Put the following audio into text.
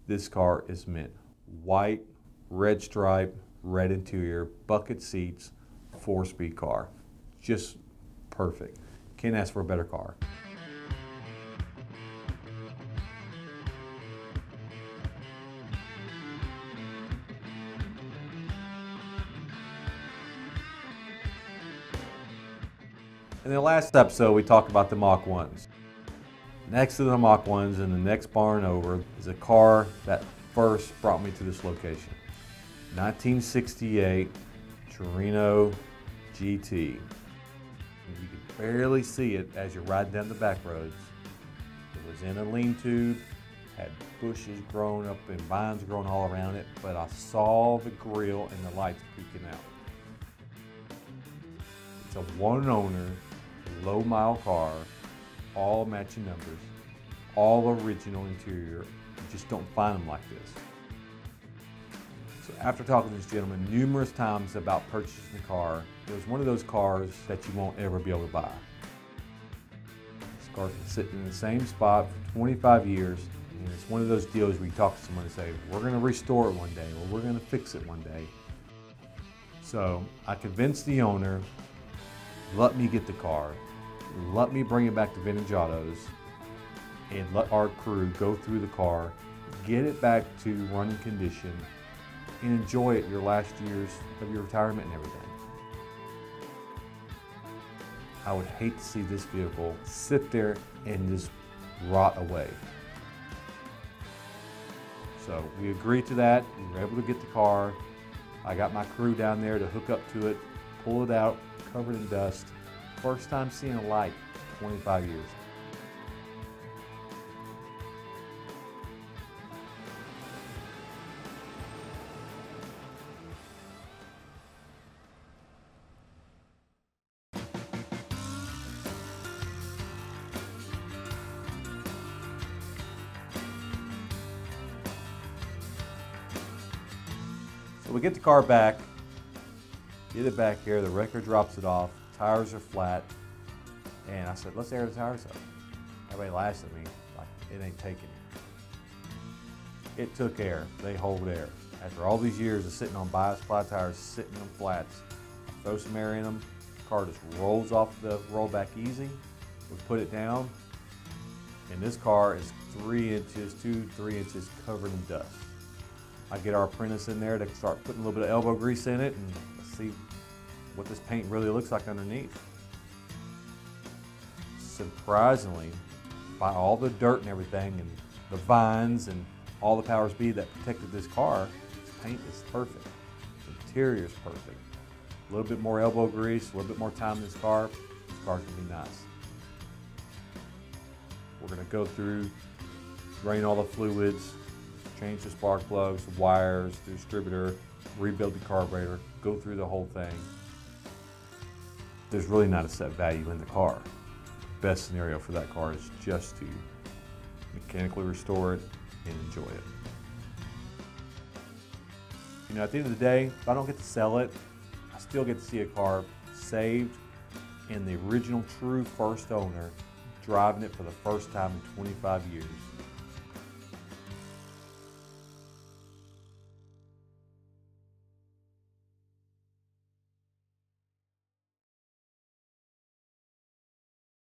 this car is mint. White, red stripe, red interior, bucket seats, 4-speed car. Just perfect. Can't ask for a better car. In the last episode, we talked about the Mach 1s. Next to the Mach 1s in the next barn over is a car that first brought me to this location. 1968 Torino GT. You can barely see it as you ride down the back roads. It was in a lean-to, had bushes growing up and vines growing all around it, but I saw the grill and the lights peeking out. It's a one-owner, low-mile car, all matching numbers, all original interior. You just don't find them like this. So after talking to this gentleman numerous times about purchasing the car, it was one of those cars that you won't ever be able to buy. This car's been sitting in the same spot for 25 years, and it's one of those deals where you talk to someone and say, we're going to restore it one day, or we're going to fix it one day. So I convinced the owner, let me get the car, let me bring it back to Vintage Autos, and let our crew go through the car, get it back to running condition, and enjoy it your last years of your retirement and everything. I would hate to see this vehicle sit there and just rot away. So we agreed to that. We were able to get the car. I got my crew down there to hook up to it, pull it out, covered in dust. First time seeing a light in 25 years. So we get the car back, get it back here, the wrecker drops it off, tires are flat, and I said, let's air the tires up. Everybody laughs at me like it ain't taking it. It took air, they hold air. After all these years of sitting on bias ply tires, sitting on flats, throw some air in them, the car just rolls off the rollback easy. We put it down, and this car is 3 inches, 2-3 inches covered in dust. I get our apprentice in there to start putting a little bit of elbow grease in it and let's see what this paint really looks like underneath. Surprisingly, by all the dirt and everything and the vines and all the powers be that protected this car, this paint is perfect. The interior is perfect. A little bit more elbow grease, a little bit more time in this car's gonna be nice. We're gonna go through, drain all the fluids, change the spark plugs, the wires, the distributor, rebuild the carburetor, go through the whole thing. There's really not a set value in the car. The best scenario for that car is just to mechanically restore it and enjoy it. You know, at the end of the day, if I don't get to sell it, I still get to see a car saved and the original true first owner driving it for the first time in 25 years.